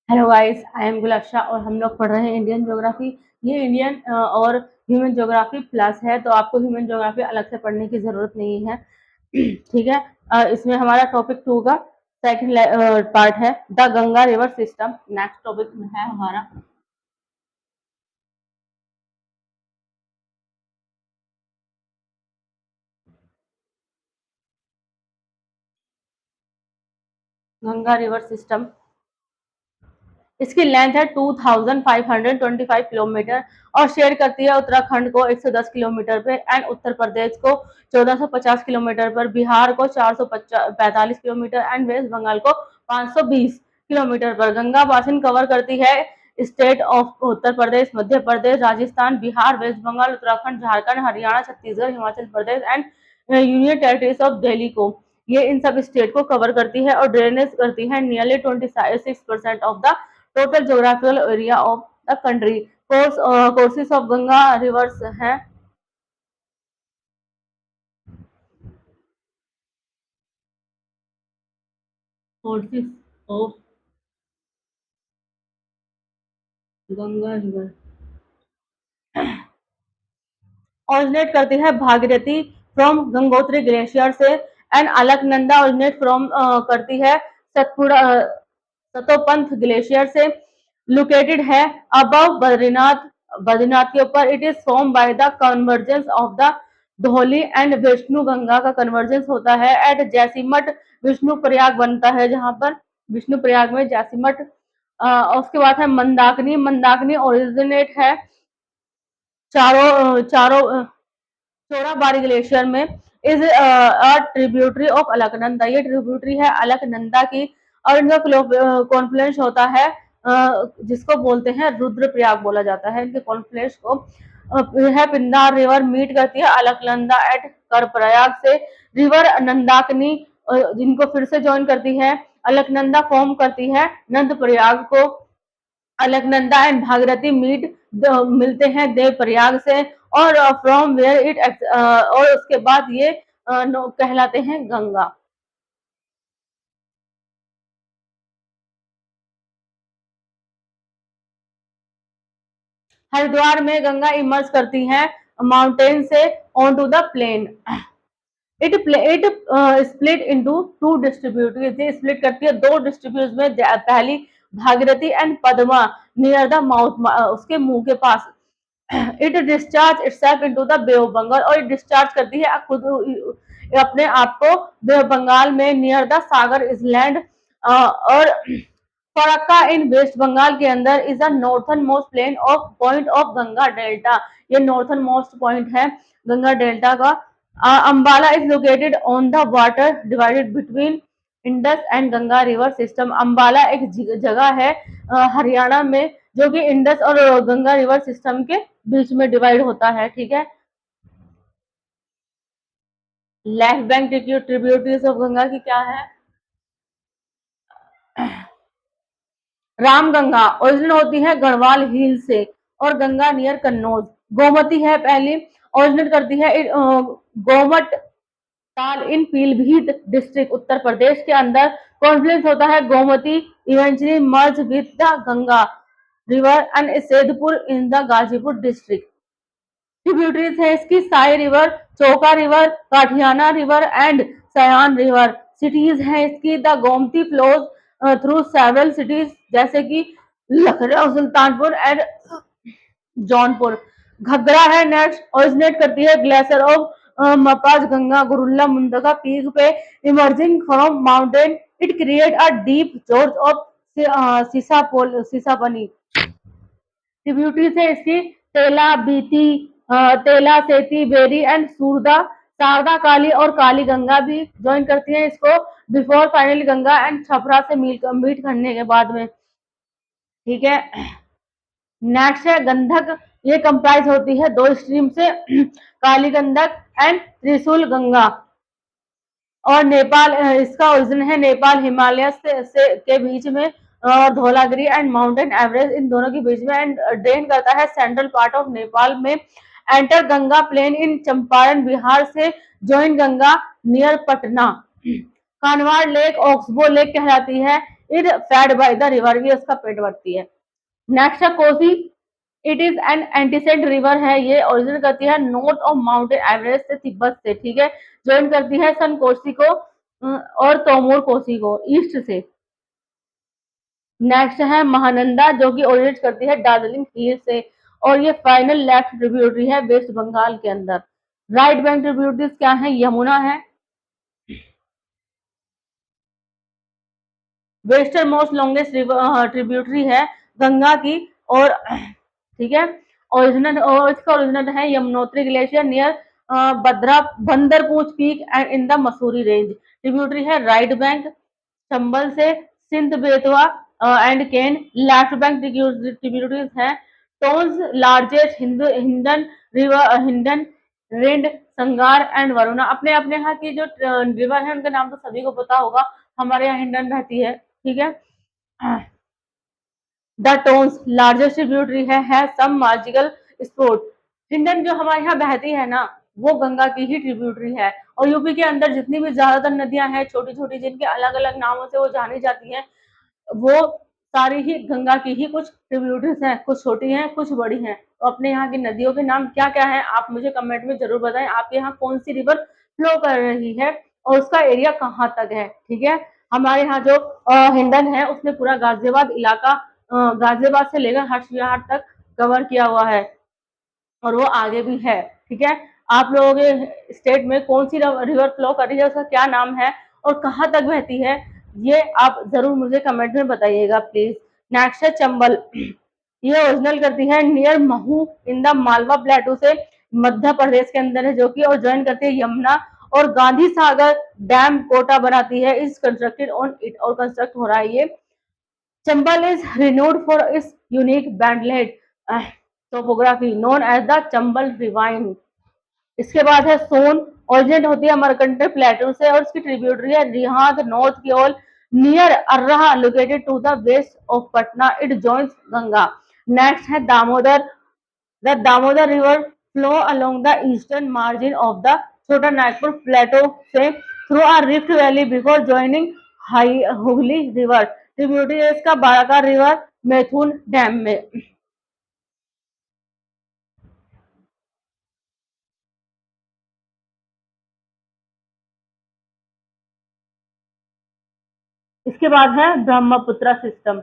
Hello guys, I am गुलाबशा और हम लोग पढ़ रहे हैं इंडियन ज्योग्राफी। ये इंडियन और ह्यूमन ज्योग्राफी प्लस है, तो आपको ह्यूमन ज्योग्राफी अलग से पढ़ने की ज़रूरत नहीं है। ठीक है। इसमें हमारा टॉपिक 2 का सेकंड पार्ट है the Ganga river system. Next topic है हमारा गंगा रिवर सिस्टम। इसकी लेंथ है 2525 किलोमीटर और शेयर करती है उत्तराखंड को 110 किलोमीटर पे एंड उत्तर प्रदेश को 1450 किलोमीटर पर, बिहार को 445 किलोमीटर एंड वेस्ट बंगाल को 520 किलोमीटर पर। गंगा बासिन कवर करती है state of Uttar Pradesh, Madhya Pradesh, Rajasthan, Bihar, West Bengal, Uttarakhand, Jharkhand, Haryana, Chhattisgarh, Himachal Pradesh and union territories of Delhi को। ये इन सब स्टेट को कवर करती है और ड्रेनेज करती है nearly 26% of the total geographical area of the country. Courses of Ganga rivers हैं courses of Ganga river originate करती है भागीरथी फ्रॉम गंगोत्री ग्लेशियर से एंड अलकनंदा ऑरिजिनेट फ्रॉम करती है सतपुड़ा सतोपंथ ग्लेशियर से। लोकेटेड है अबव बद्रीनाथ, बद्रीनाथ के ऊपर। It is form by the convergence of the Dhauli and Vishnu Ganga का कन्वर्जेंस होता है एट जैसीमठ। विष्णु प्रयाग बनता है जहां पर विष्णु प्रयाग में जैसीमठ। उसके बाद है मंदाकिनी। मंदाकिनी ओरिजिनेट है चारों चारों चोराबाड़ी ग्लेशियर में। Is a tributary of Alaknanda. ये ट्रिब्यूटरी है अलकनंदा की और इनका कॉन्फ्लुएंस होता है जिसको बोलते हैं रुद्रप्रयाग बोला जाता है इनके कॉन्फ्लुएंस को। है पिंदार रिवर मीट करती है अलकनंदा एट करप्रयाग से। रिवर नंदाकिनी जिनको फिर से ज्वाइन करती है अलकनंदा फॉर्म करती है नंद प्रयाग को। अलकनंदा एंड भागीरथी मीट मिलते हैं देव प्रयाग से और फ्रॉम वेयर इट और उसके बाद ये कहलाते हैं गंगा। हरिद्वार में गंगा इमर्ज करती हैं माउंटेन से on to the plain. It split into two distributaries. ये स्प्लिट करती है दो डिस्ट्रीब्यूट में। पहली Bhagirathi and Padma near the mouth, उसके मुंह के पास। It discharge itself into the Bay of Bengal और इट डिस्चार्ज करती है खुद अपने आप को बे ऑफ बंगाल में नियर द सागर इसलैंड। और फरक्का इन वेस्ट बंगाल के अंदर is the northernmost plain of point of Ganga delta. ये नॉर्थन मोस्ट पॉइंट है गंगा डेल्टा का। Ambala is located on the water divided between Indus and Ganga river system. Ambala एक जगह है हरियाणा में जो कि इंडस और गंगा रिवर सिस्टम के बीच में डिवाइड होता है। ठीक है। Left bank tributaries of Ganga की क्या है? रामगंगा ओरिजिन होती है गढ़वाल हिल से और गंगा नियर कन्नौज। गोमती है पहली, ओरिजिनेट करती है गोमट ताल इन पीलीभीत डिस्ट्रिक्ट उत्तर प्रदेश के अंदर। कॉन्फ्लुएंस होता है Gomti eventually merge with the Ganga river and Saidpur in the Ghazipur district. Tributaries है इसकी Sai river, Choka river, Kathiyana river and Sayan river. Cities है इसकी the Gomti flows through several cities जैसे कि लखनऊ, सुल्तानपुर एंड जौनपुर। घग्गरा है नेक्स्ट, ओरिजिनेट करती है ग्लेशियर ऑफ मपाज गंगा गुरुल्ला मुंदगा पीक पे emerging from mountain. It create a deep gorge of Shishapani. Tributaries है इसकी तेला बीती, तेला सेती बेरी एंड सूरदा। शारदा काली और काली गंगा भी ज्वाइन करती है इसको before finally Ganga and Chhapra से मीट करने के बाद में। ठीक है। नेक्स्ट है गंधक। ये कंप्राइज होती है दो स्ट्रीम से काली गंधक एंड त्रिशूल गंगा। और नेपाल इसका ओरिजिन है नेपाल हिमालय से के बीच में और धौलागिरी एंड माउंटेन एवरेस्ट इन दोनों के बीच में एंड ड्रेन करता है सेंट्रल पार्ट ऑफ नेपाल में। Enter Ganga plain in Champaran Bihar से join Ganga near Patna. Kanwar lake oxbow lake कहलाती है it fed by the river, ये उसका पेट भरती है। नेक्स्ट है Kosi, it is an antecedent river है, ये ओरिजिन करती है नॉर्थ ऑफ माउंटेन एवरेस्ट से, तिब्बत से, ठीक है। ज्वाइन करती है सन कोसी को और तोमूर कोसी को ईस्ट से। नेक्स्ट है महानंदा, जो कि ओरिजिनेट करती है दार्जिलिंग हिल से, और ये फाइनल लेफ्ट ट्रिब्यूटरी है वेस्ट बंगाल के अंदर। राइट बैंक ट्रिब्यूटरीज क्या है, यमुना है, वेस्टर्न मोस्ट लॉन्गेस्ट ट्रिब्यूटरी है गंगा की, और ठीक है, ओरिजिनल, और इसका ओरिजिनल है यमुनोत्री ग्लेशियर नियर बद्रा Bandarpunch peak and in the Mussoorie range. Tributary है राइट बैंक चंबल से, Sindh Betwa and Ken. Left bank tributaries है Tons largest Hindan river, Hindan Rind, Sengar and Varuna. अपने अपने यहाँ की जो रिवर है उनका नाम तो सभी को पता होगा, हमारे यहाँ हिंडन रहती है, ठीक है। द टोन्स लार्जेस्ट ट्रिब्यूटरी है सम मार्जिकल स्पोर्ट। हिंडन जो हमारे यहाँ बहती है ना, वो गंगा की ही ट्रिब्यूटरी है। और यूपी के अंदर जितनी भी ज्यादातर नदियां हैं छोटी छोटी, जिनके अलग अलग नामों से वो जानी जाती हैं, वो सारी ही गंगा की ही कुछ ट्रिब्यूटरीज हैं, कुछ छोटी हैं कुछ बड़ी हैं। तो अपने यहाँ की नदियों के नाम क्या क्या है आप मुझे कमेंट में जरूर बताएं, आपके यहाँ कौन सी रिवर फ्लो कर रही है और उसका एरिया कहाँ तक है, ठीक है। हमारे यहाँ जो हिंडन है उसने पूरा गाजियाबाद इलाका, गाजियाबाद से लेकर हर्षविहार तक कवर किया हुआ है, और वो आगे भी है, ठीक है। आप लोगों के स्टेट में कौन सी रिवर फ्लो कर रही है, उसका क्या नाम है और कहाँ तक बहती है, ये आप जरूर मुझे कमेंट में बताइएगा प्लीज। नेक्स्ट है चंबल, ये ओरिजिनल करती है near Mhow in the Malwa प्लेटू से, मध्य प्रदेश के अंदर है जो कि, और ज्वाइन करती है यमुना और गांधी सागर डैम कोटा बनाती है, इज कंस्ट्रक्टेड ऑन इट, और कंस्ट्रक्ट हो रहा है ये। Chambal is renowned for its unique badland topography known as the Chambal ravine. इसके बाद है सोन, ओरिजिनेट होती है अमरकंटक प्लेटू से, और इसकी ट्रिब्यूटरी है रिहांद नॉर्थ की ओर near Arrah located to the west of Patna, it joins Ganga. Next है Damodar, the Damodar river flow along the eastern margin of the Chota Nagpur plateau से through a rift valley before joining Hooghly river. Tributary है इसका बाराका रिवर मैथुन डैम में। इसके बाद है Brahmaputra system.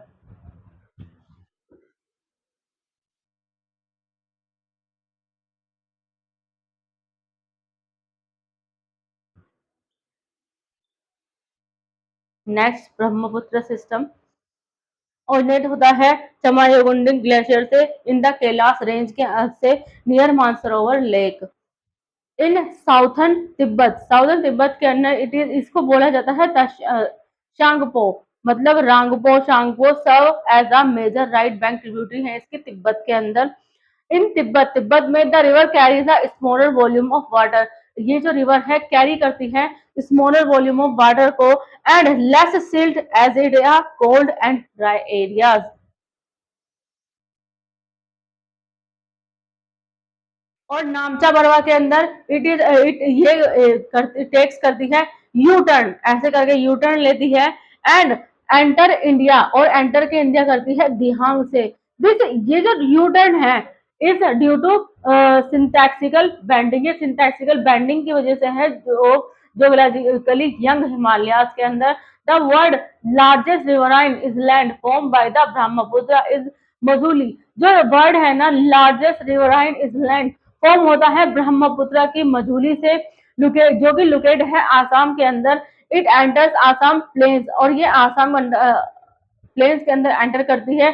Next Brahmaputra system originate होता है चमायुगुंडी ग्लेशियर से इन द कैलाश रेंज के से near Mansarovar lake in southern Tibet के अंदर इट इज, इसको बोला जाता है शांगपो, मतलब Rangpo Tsangpo serve as a major right bank tributary है इसके तिब्बत के अंदर। इन तिब्बत में the river carries a smaller volume of water, ये जो रिवर है कैरी करती है स्मॉलर वॉल्यूम ऑफ वाटर को and less silt as it are cold and dry areas. और नामचा बरवा के अंदर इट इज इट ये टेक्स करती है यू टर्न, ऐसे करके यू टर्न लेती है एंड एंटर इंडिया, और एंटर के इंडिया करती है दिहांग से। दिस ये जो यू टर्न है इज ड्यू टू सिंटैक्सिकल बैंडिंग, ये सिंटैक्सिकल बैंडिंग की वजह से है, जो जोग्राफिकली यंग हिमालयाज के अंदर the world largest riverine is land form by the Brahmaputra is Majuli. जो वर्ड है ना largest riverine is land form होता है ब्रह्मपुत्र की मजूली से, जो कि लोकेट है आसाम के अंदर। इट एंटर्स आसाम प्लेन्स, और ये आसाम प्लेन्स के अंदर एंटर करती है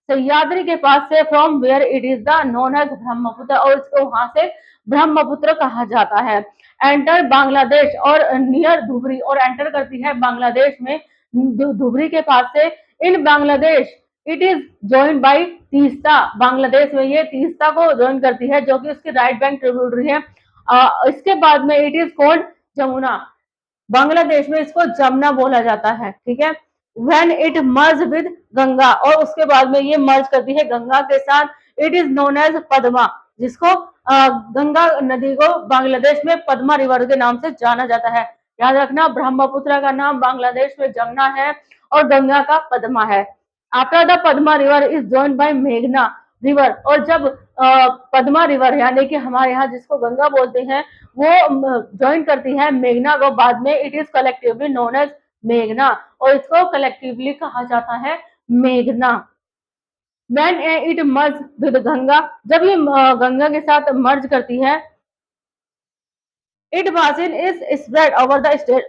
सह्याद्री के पास से, from where it is the known as Brahmaputra, और इसको वहां से ब्रह्मपुत्र कहा जाता है। एंटर बांग्लादेश और नियर धुबरी, और एंटर करती है बांग्लादेश में धुबरी के पास से। In Bangladesh it is join by Teesta, Bangladesh में ये तीस्ता को ज्वाइन करती है जो कि उसकी राइट बैंक ट्रिब्यूटरी है। इसके बाद में it is called Jamuna, Bangladesh में इसको जमुना बोला जाता है, ठीक है। When it merge with Ganga, और उसके बाद में ये मर्ज करती है गंगा के साथ, it is known as Padma, जिसको गंगा नदी को बांग्लादेश में पद्मा रिवर के नाम से जाना जाता है। याद रखना, ब्रह्मपुत्र का नाम बांग्लादेश में जमुना है और गंगा का पद्मा है। After the Padma river is joined by मेघना रिवर, और जब पद्मा रिवर यानी कि हमारे यहाँ जिसको गंगा बोलते हैं वो ज्वाइन करती है मेघना को, बाद में it is collectively known as मेघना, और इसको कलेक्टिवली कहा जाता है मेघना। When it merge with Ganga, जब ये गंगा के साथ मर्ज करती है, it basin is spread over the state।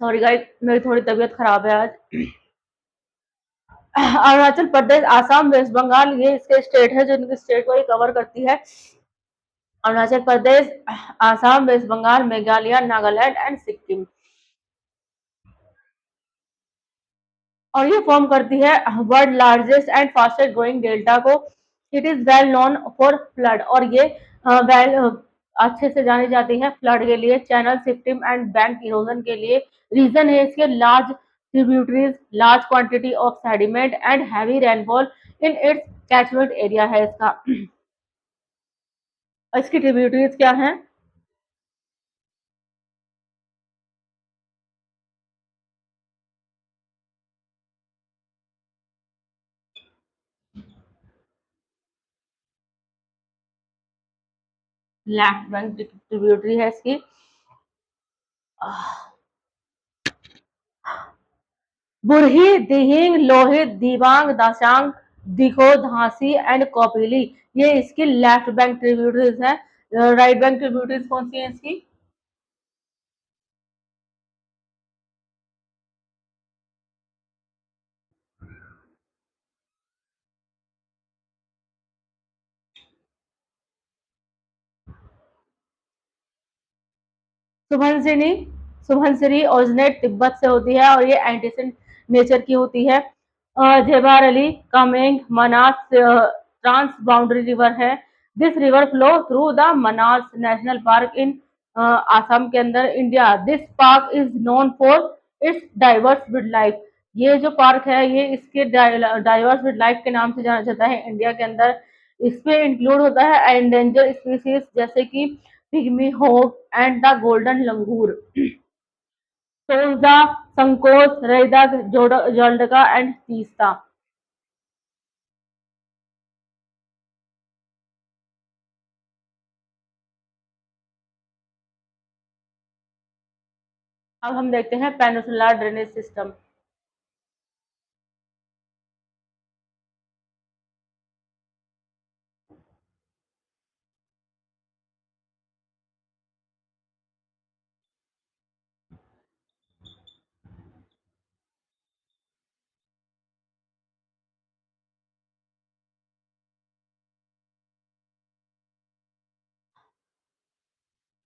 Sorry guys, मेरी थोड़ी तबीयत खराब है आज। अरुणाचल प्रदेश, आसाम, वेस्ट बंगाल, ये इसके स्टेट है जो इनके स्टेट को ये कवर करती है। अरुणाचल प्रदेश, आसाम, वेस्ट बंगाल, मेघालय, नागालैंड एंड सिक्किम, और ये फॉर्म करती है world largest and fastest growing delta को। It is well known for flood, और ये वेल अच्छे से जानी जाती है फ्लड के लिए, channel system and bank erosion के लिए। रीजन है इसके large tributaries, large quantity of sediment and heavy rainfall in its catchment area है इसका। इसकी ट्रिब्यूटरीज क्या हैं? लेफ्ट बैंक ट्रिब्यूटरी है इसकी बुरही, दिहिंग, लोहित, दिबांग, दाशांग, दिखो, धांसी एंड कौपिली, ये इसकी लेफ्ट बैंक ट्रिब्यूटरीज हैं। राइट बैंक ट्रिब्यूटरीज कौन सी है इसकी? सुबनसिरी, सुबनसिरी ओरिजिनेट तिब्बत से होती है और ये एंटीसेंट नेचर की होती है। जेबार अली, Kameng, Manas trans boundary river है। This river flow through the Manas national park in Assam के अंदर, India. This park is known for its diverse wildlife, ये जो पार्क है ये इसके डाइवर्स विल्ड लाइफ के नाम से जाना जाता है इंडिया के अंदर। इसमें इंक्लूड होता है एंडेंजर स्पीसीज जैसे कि pygmy hog and the golden langur, सोल्जा, संकोच, रेदक, जोल्डका एंड तीस्ता। अब हम देखते हैं peninsular drainage system.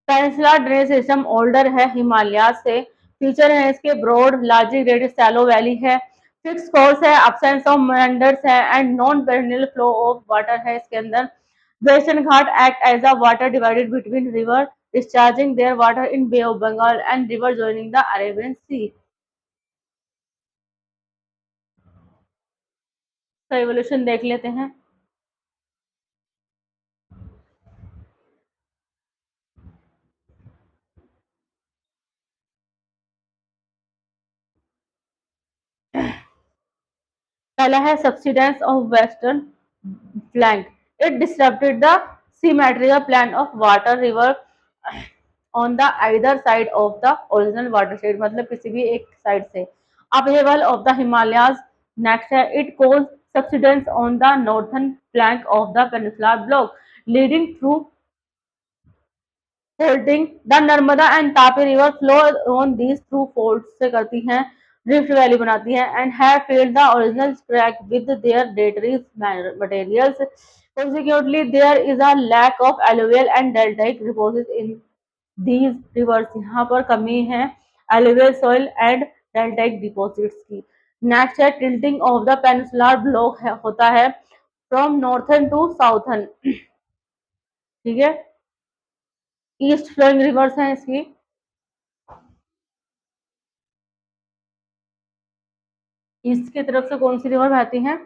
Peninsular drainage system older है हिमालय से। फीचर है इसके broad largely graded shallow valley है, फिक्स कोर्स है, absence ऑफ मेंडर्स है and non perennial flow of water है इसके अंदर। Western Ghat act as a water divided between river discharging their water in bay of Bengal and river joining the Arabian सी। तो evolution देख लेते हैं। पहला है subsidence of western flank, it disrupted the symmetrical plan of water river on the either side of the original watershed, मतलब किसी भी एक साइड से। upheaval of the Himalayas, next है it caused subsidence on the northern flank of the peninsular block leading through folding the Narmada and Tapi river flow on these through fold से करती हैं, rift valley बनाती हैं and have filled the original crack with their debris materials. Consequently, there is a lack of alluvial and deltaic deposits in these rivers. यहाँ पर कमी है alluvial soil and deltaic deposits की। नेक्स्ट है tilting of the peninsular block होता है from northern to southern, ठीक है। ईस्ट फ्लोइंग रिवर्स हैं इसकी। ईस्ट की तरफ से कौन सी रिवर बहती है?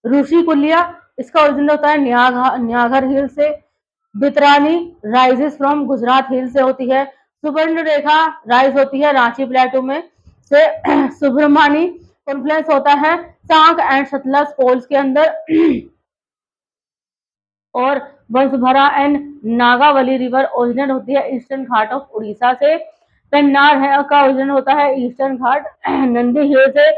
ऋषि कुलिया, इसका ओरिजिन होता है न्यागर हिल से। बितरानी राइजेस फ्रॉम गुजरात हिल से होती है। सुवर्ण रेखा राइज होती है रांची प्लेटू में से। सुब्रमणी कॉन्फ्लुएंस होता है सांक एंड सतलज पोल्स के अंदर। और वंशभरा एंड नागावली रिवर ओरिजिनेट होती है ईस्टर्न घाट ऑफ उड़ीसा से। पेन्नार है का ओरिजिन होता है ईस्टर्न घाट। नंदी हिल से।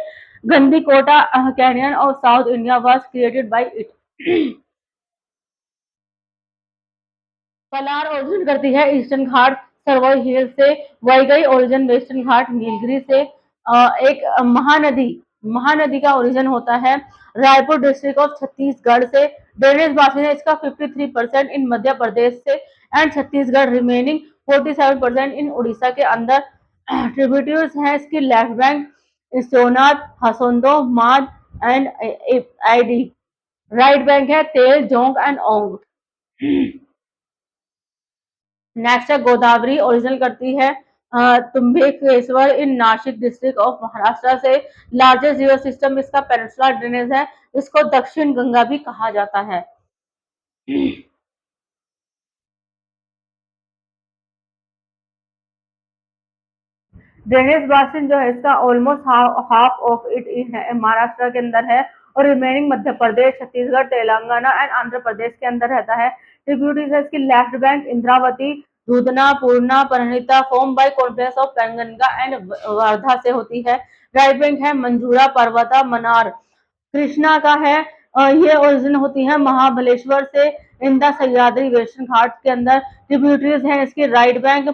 Gandikota canyon of south India was created by it. Kalar origin करती है ईस्टर्न घाट सरवई हिल से। वैगई ओरिजिन वेस्टर्न घाट नीलगिरी से। एक महानदी महानदी का ओरिजिन होता है रायपुर डिस्ट्रिक्ट ऑफ छत्तीसगढ़ से। ड्रेनेज बासिन है इसका 53% इन मध्य प्रदेश से एंड छत्तीसगढ़, रिमेनिंग 47% इन उड़ीसा के अंदर। ट्रिब्यूटरीज हैं इसकी लेफ्ट बैंक सोनाथ, हसोंदो, माद एंड आईडी। राइट बैंक है तेल, जोंक एंड ओंग। नेक्स्ट है गोदावरी ओरिजिनल करती है तुम्बेकेश्वर इन नासिक डिस्ट्रिक्ट ऑफ महाराष्ट्र से। लार्जेस्ट रिवर सिस्टम इसका पेनिनसुला ड्रेनेज है। इसको दक्षिण गंगा भी कहा जाता है। ड्रेनेज बासिन जो है इसका almost half of it Maharashtra के अंदर है और रिमेनिंग मध्य प्रदेश, छत्तीसगढ़, तेलंगाना एंड आंध्र प्रदेश के अंदर रहता है। ट्रिब्यूटरीज है इसकी left bank Indravati, Dudhna, Purna, Pranhita form by confluence of Penganga and Wardha से होती है। राइट बैंक है मंजूरा, पर्वता, मनार। कृष्णा का है ये ओरिजिन होती है महाबलेश्वर से in the Sahyadri western Ghat के अंदर। ट्रिब्यूटरीज है इसकी right bank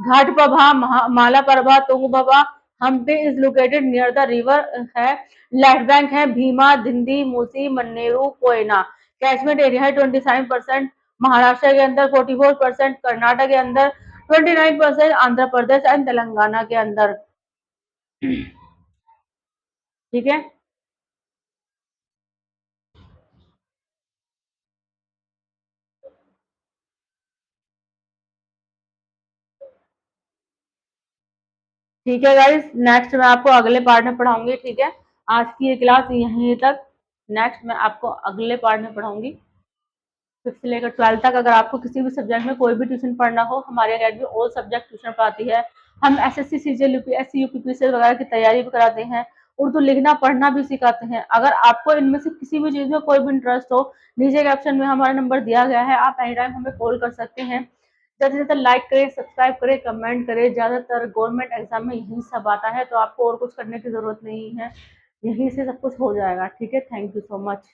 Ghataprabha, Malaprabha, Tungabhadra. Hampi is located near the river है। लेफ्ट बैंक है भीमा, धिंदी, मूसी, मन्नेरू, कोयना। कैचमेंट एरिया है 27%। महाराष्ट्र के अंदर 44%, कर्नाटक के अंदर 29%, आंध्र प्रदेश एंड तेलंगाना के अंदर। ठीक है। ठीक है गाइस, नेक्स्ट मैं आपको अगले पार्ट में पढ़ाऊंगी। ठीक है, आज की ये क्लास यहीं तक। नेक्स्ट मैं आपको अगले पार्ट में पढ़ाऊंगी। फिफ्थ से लेकर 12 तक अगर आपको किसी भी सब्जेक्ट में कोई भी ट्यूशन पढ़ना हो, हमारे अकेडमी ऑल सब्जेक्ट ट्यूशन पढ़ाती है। हम एसएससी, सीजीएल, यूपीएससी, यूपीपीसीएल वगैरह की तैयारी भी कराते हैं। उर्दू लिखना पढ़ना भी सिखाते हैं। अगर आपको इनमें से किसी भी चीज़ में कोई भी इंटरेस्ट हो, नीचे के ऑप्शन में हमारा नंबर दिया गया है, आप एनी टाइम हमें कॉल कर सकते हैं। ज़्यादा से ज़्यादा लाइक करें, सब्सक्राइब करें, कमेंट करें। ज़्यादातर गवर्नमेंट एग्जाम में यही सब आता है, तो आपको और कुछ करने की ज़रूरत नहीं है, यहीं से सब कुछ हो जाएगा। ठीक है, थैंक यू सो मच।